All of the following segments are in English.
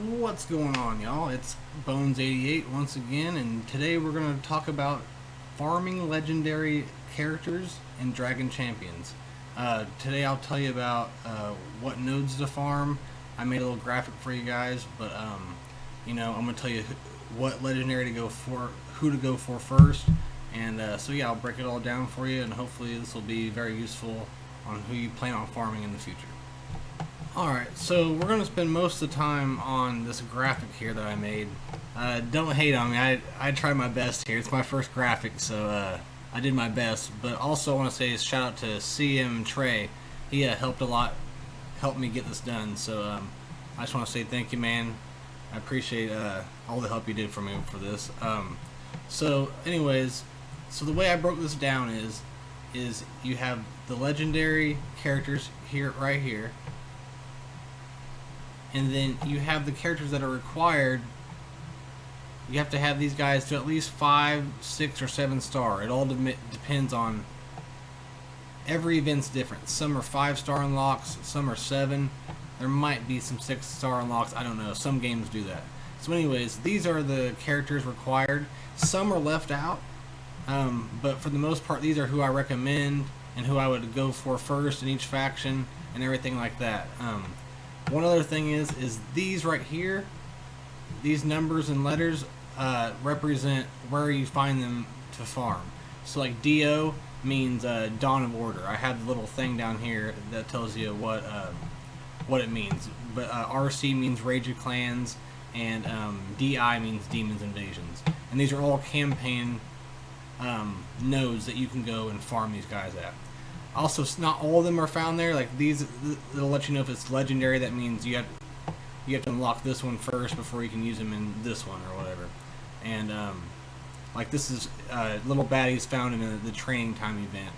What's going on, y'all? It's Bones88 once again, and today we're going to talk about farming legendary characters and Dragon Champions. Today I'll tell you about what nodes to farm. I made a little graphic for you guys, but I'm going to tell you what legendary to go for, who to go for first, and so yeah, I'll break it all down for you, and hopefully this will be very useful on who you plan on farming in the future. Alright, so we're going to spend most of the time on this graphic here that I made. Don't hate on me, I tried my best here. It's my first graphic, so I did my best. But also I want to say a shout out to CM Trey. He helped a lot, helped me get this done. So I just want to say thank you, man. I appreciate all the help you did for me for this. So anyways, so the way I broke this down is you have the legendary characters here, right here. And then you have the characters that are required. You have to have these guys to at least 5, 6, or 7 star. It all depends on, every event's different. Some are 5-star unlocks, some are 7. There might be some 6-star unlocks, I don't know. Some games do that. So anyways, these are the characters required. Some are left out, but for the most part, these are who I recommend and who I would go for first in each faction and everything like that. One other thing is these right here, these numbers and letters represent where you find them to farm. So like DO means Dawn of Order. I have the little thing down here that tells you what it means. But RC means Rage of Clans, and DI means Demons Invasions. And these are all campaign nodes that you can go and farm these guys at. Also, not all of them are found there. Like these, it'll let you know if it's legendary. That means you have to unlock this one first before you can use them in this one or whatever. And like this is little baddies found in the training time event,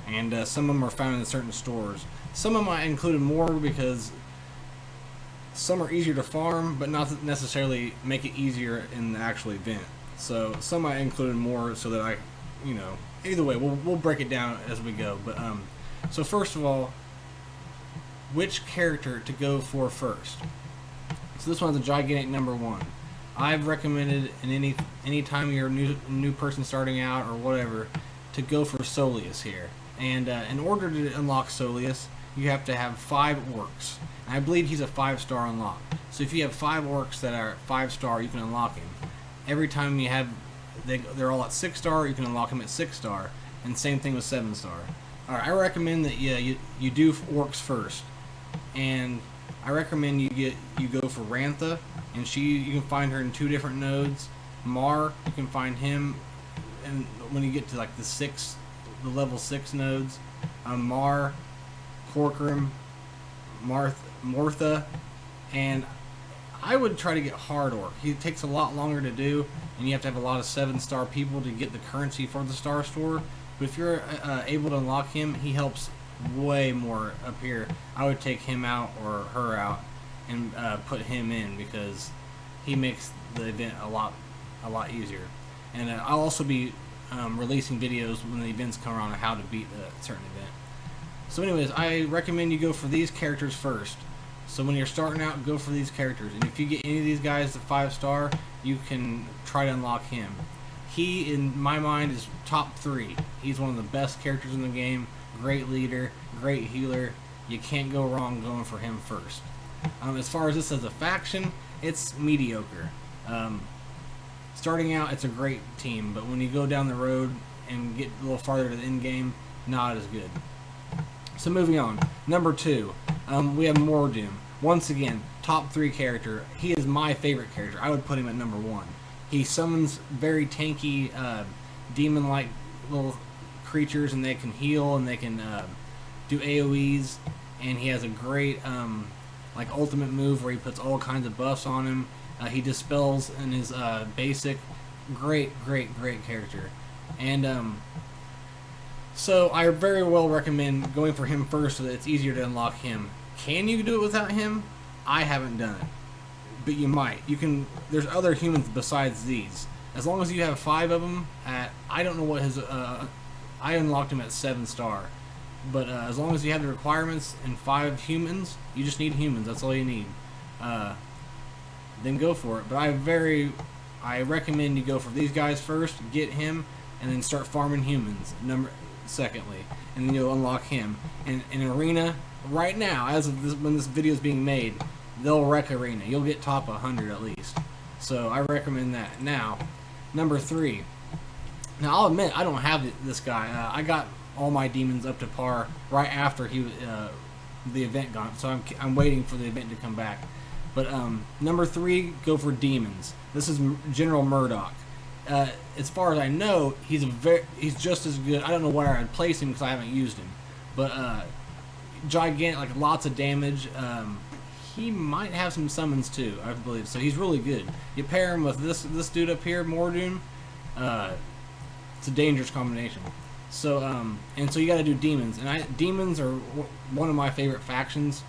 and some of them are found in certain stores. Some of them I included more because some are easier to farm, but not necessarily make it easier in the actual event. So some I included more so that I, either way, we'll break it down as we go. But so first of all, which character to go for first? So this one's a gigantic number 1. I've recommended in any time you're a new person starting out or whatever to go for Soleus here. And in order to unlock Soleus, you have to have 5 orcs. And I believe he's a 5-star unlock. So if you have 5 orcs that are 5-star, you can unlock him. Every time you have they're all at 6-star, you can unlock them at 6-star, and same thing with 7-star. Alright, I recommend that you do orcs first, and I recommend you go for Rantha, and you can find her in 2 different nodes. Mar, you can find him, and when you get to like the level 6 nodes, Mar, Corcoran, Mortha, and I would try to get Hard Orc. He takes a lot longer to do, and you have to have a lot of 7-star people to get the currency for the Star Store. But if you're able to unlock him, he helps way more up here. I would take him out or her out and put him in because he makes the event a lot easier. And I'll also be releasing videos when the events come around on how to beat a certain event. So anyways, I recommend you go for these characters first. So when you're starting out, go for these characters. And if you get any of these guys to 5-star, you can try to unlock him. He, in my mind, is top 3. He's one of the best characters in the game. Great leader, great healer. You can't go wrong going for him first. As far as this as a faction, it's mediocre. Starting out, it's a great team, but when you go down the road and get a little farther to the end game, not as good. So moving on, number 2, we have Mordoom. Once again, top 3 character. He is my favorite character. I would put him at number 1. He summons very tanky, demon-like little creatures, and they can heal, and they can do AoEs, and he has a great ultimate move where he puts all kinds of buffs on him. He dispels in his basic. Great character. And so I very well recommend going for him first so that it's easier to unlock him. Can you do it without him? I haven't done it, but you might. You can. There's other humans besides these. As long as you have 5 of them I don't know what his I unlocked him at 7-star, but as long as you have the requirements and 5 humans, you just need humans. That's all you need. then go for it. But I recommend you go for these guys first, get him, and then start farming humans. Secondly, and then you'll unlock him. And in arena right now, as of this, when this video is being made, they'll wreck arena. You'll get top 100 at least. So I recommend that. Now, number 3. Now I'll admit I don't have this guy. I got all my demons up to par right after the event gone. So I'm waiting for the event to come back. But number 3, go for demons. This is General Murdoch. As far as I know, he's just as good. I don't know where I'd place him because I haven't used him. But gigantic, like lots of damage. He might have some summons too, I believe. So he's really good. You pair him with this dude up here, Mordoon. It's a dangerous combination. So and so you got to do demons, and demons are one of my favorite factions.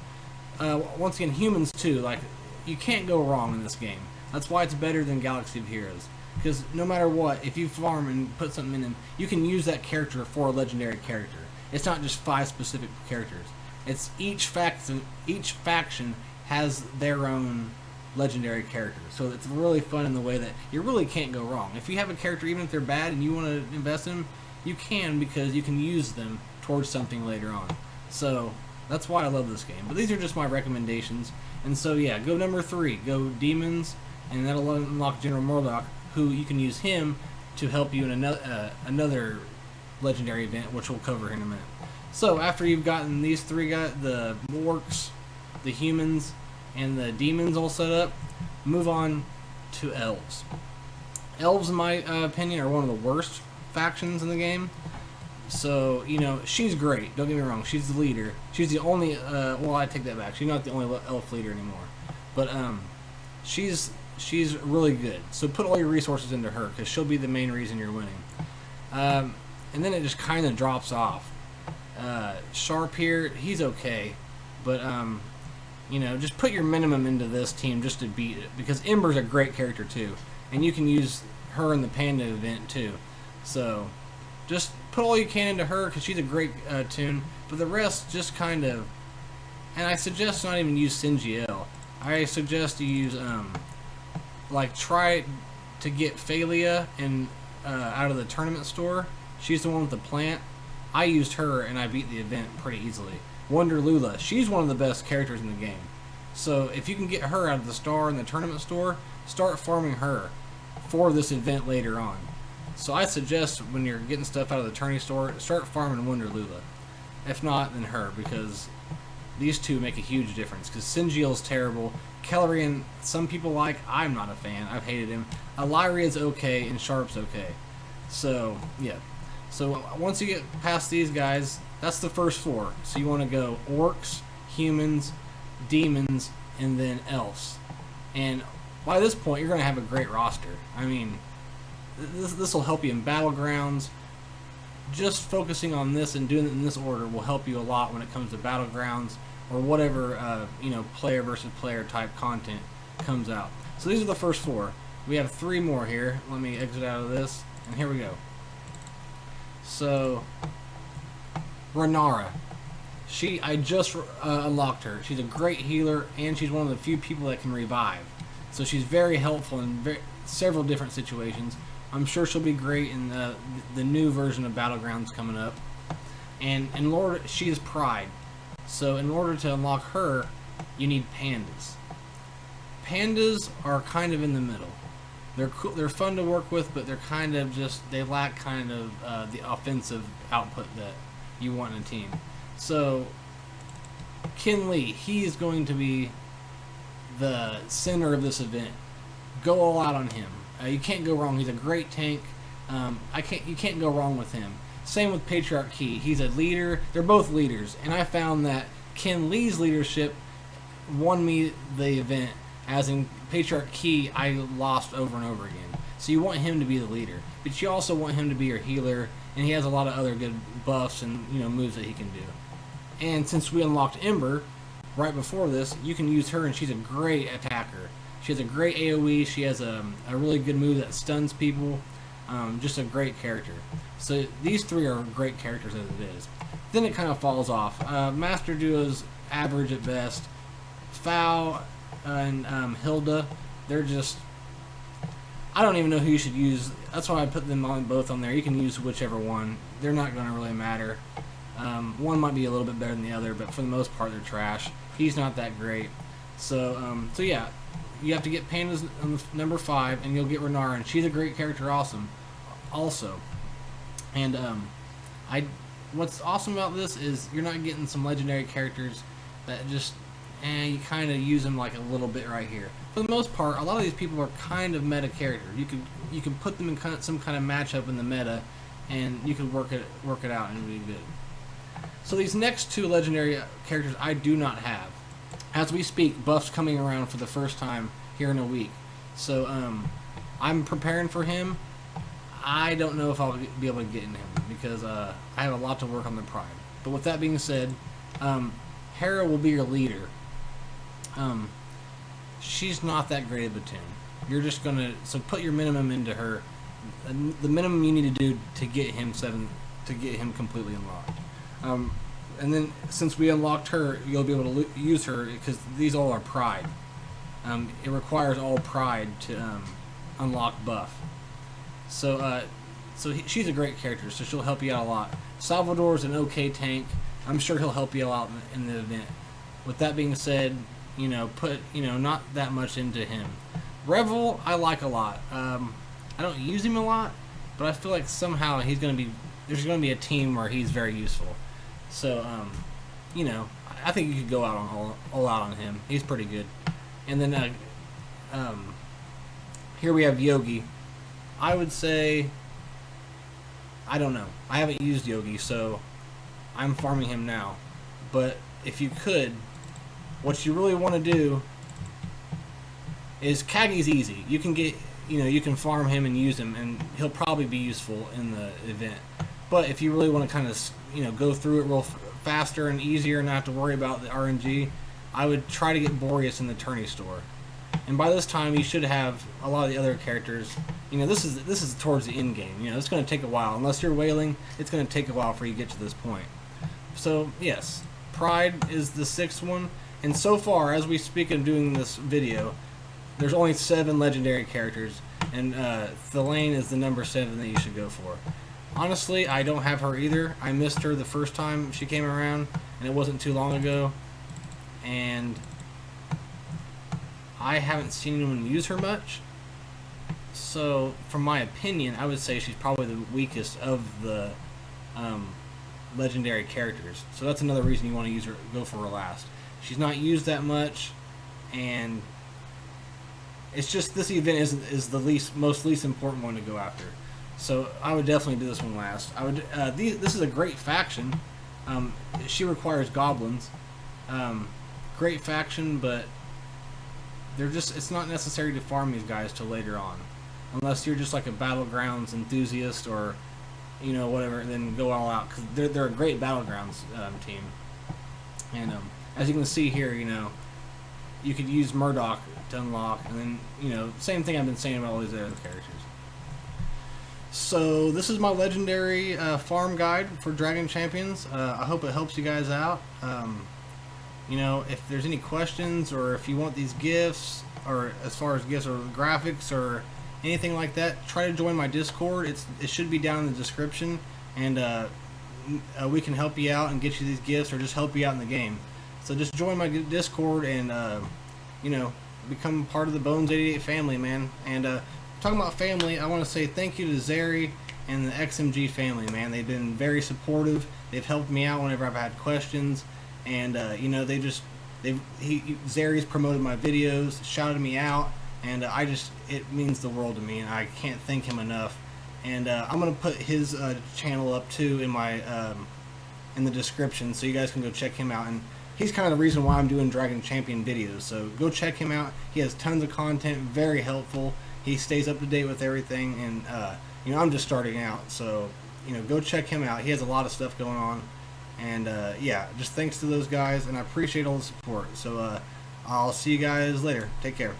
Once again, humans too. Like, you can't go wrong in this game. That's why it's better than Galaxy of Heroes. Because no matter what, if you farm and put something in him, you can use that character for a legendary character. It's not just 5 specific characters. It's each faction has their own legendary character. So it's really fun in the way that you really can't go wrong. If you have a character, even if they're bad and you want to invest in them, you can, because you can use them towards something later on. So that's why I love this game. But these are just my recommendations. And so yeah, go number 3. Go demons, and that'll unlock General Murdoch, who you can use him to help you in another legendary event, which we'll cover in a minute. So after you've gotten these 3 guys, the orcs, the humans, and the demons all set up, move on to elves. Elves, in my opinion, are one of the worst factions in the game. So, you know, she's great, don't get me wrong, she's the leader. She's the only, well, I take that back, she's not the only elf leader anymore. But, she's really good. So put all your resources into her, because she'll be the main reason you're winning. And then it just kind of drops off. Sharp here, he's okay. But, you know, just put your minimum into this team just to beat it. Because Ember's a great character too. And you can use her in the Panda event too. So, just put all you can into her, because she's a great tune. But the rest, just kind of... And I suggest not even use Singiel. I suggest you use, like, try to get Phalia out of the tournament store. She's the one with the plant. I used her, and I beat the event pretty easily. Wonder Lula, she's one of the best characters in the game. So if you can get her out of the star in the tournament store, start farming her for this event later on. So I suggest when you're getting stuff out of the tourney store, start farming Wonder Lula. If not, then her, because these two make a huge difference. Because Singiel's terrible. Kellerian, some people like, I'm not a fan. I've hated him. Illyria's okay, and Sharp's okay. So, yeah. So once you get past these guys, that's the first 4. So you want to go orcs, humans, demons, and then elves. And by this point, you're going to have a great roster. I mean, this will help you in battlegrounds. Just focusing on this and doing it in this order will help you a lot when it comes to battlegrounds or whatever you know, player versus player type content comes out. So these are the first 4. We have 3 more here. Let me exit out of this, and here we go. So, Rhaenyra. I just unlocked her. She's a great healer, and she's one of the few people that can revive. So she's very helpful in several different situations. I'm sure she'll be great in the new version of Battlegrounds coming up. And she is Pride. So in order to unlock her, you need pandas. Pandas are kind of in the middle. They're cool, they're fun to work with, but they're kind of just, they lack kind of the offensive output that you want in a team. So Ken Lee, he is going to be the center of this event. Go all out on him. You can't go wrong. He's a great tank. You can't go wrong with him. Same with Patriarch Key. He's a leader. They're both leaders, and I found that Ken Lee's leadership won me the event. As in Patriarch Key, I lost over and over again. So you want him to be the leader, but you also want him to be your healer, and he has a lot of other good buffs and, you know, moves that he can do. And since we unlocked Ember right before this, you can use her, and she's a great attacker. She has a great AoE. She has a really good move that stuns people. Just a great character. So these 3 are great characters as it is. Then it kind of falls off. Master Duo's average at best. Fao and Hilda, they're just, I don't even know who you should use. That's why I put them on both on there. You can use whichever one. They're not going to really matter. One might be a little bit better than the other, but for the most part, they're trash. He's not that great. So yeah, you have to get Panda's on number 5, and you'll get Renarin. She's a great character, also. And what's awesome about this is you're not getting some legendary characters that just, you kind of use them like a little bit right here. For the most part, a lot of these people are kind of meta characters. You can put them in some kind of matchup in the meta, and you can work it out and it'll be good. So these next 2 legendary characters I do not have. As we speak, Buff's coming around for the first time here in a week. So I'm preparing for him. I don't know if I'll be able to get into him because I have a lot to work on the Pride. But with that being said, Hera will be your leader. She's not that great of a tune. You're just gonna put your minimum into her. The minimum you need to do to get him completely unlocked. And then since we unlocked her, you'll be able to use her because these all are Pride. It requires all Pride to unlock Buff. So she's a great character, so she'll help you out a lot. Salvador's an okay tank. I'm sure he'll help you out in the event. With that being said, put not that much into him. Revel, I like a lot. I don't use him a lot, but I feel like somehow there's going to be a team where he's very useful. So, I think you could go out on all out on him. He's pretty good. And then here we have Yogi. I would say, I don't know. I haven't used Yogi, so I'm farming him now. But if you could, what you really want to do is Kagi's easy. You can get, you can farm him and use him, and he'll probably be useful in the event. But if you really want to kind of, go through it real faster and easier and not have to worry about the RNG, I would try to get Boreas in the tourney store. And by this time, you should have a lot of the other characters. This is towards the end game. It's going to take a while. Unless you're whaling, it's going to take a while for you to get to this point. So, yes, Pride is the 6th one. And so far, as we speak of doing this video, there's only 7 legendary characters. And Thelaine is the number 7 that you should go for. Honestly, I don't have her either. I missed her the first time she came around, and it wasn't too long ago. And I haven't seen anyone use her much. So, from my opinion, I would say she's probably the weakest of the legendary characters. So that's another reason you want to go for her last. She's not used that much, and it's just this event is the most least important one to go after. So I would definitely do this one last. This is a great faction. She requires goblins. Great faction, but it's not necessary to farm these guys till later on, unless you're just like a Battlegrounds enthusiast or whatever. Then go all out because they're a great Battlegrounds team. And as you can see here, you could use Murdoch to unlock, and then same thing I've been saying about all these other characters. So this is my legendary farm guide for Dragon Champions. I hope it helps you guys out. If there's any questions or if you want these gifts, or as far as gifts or graphics or anything like that, try to join my Discord. It should be down in the description, and we can help you out and get you these gifts or just help you out in the game. So just join my Discord and become part of the Bones 88 family, man. And talking about family, I want to say thank you to Zeri and the XMG family, man. They've been very supportive. They've helped me out whenever I've had questions, and Zeri's promoted my videos, shouted me out, and it means the world to me, and I can't thank him enough. And I'm gonna put his channel up too in the description, so you guys can go check him out. And he's kind of the reason why I'm doing Dragon Champion videos. So go check him out. He has tons of content, very helpful. He stays up to date with everything, and I'm just starting out, so go check him out. He has a lot of stuff going on, and yeah, just thanks to those guys, and I appreciate all the support. So I'll see you guys later. Take care.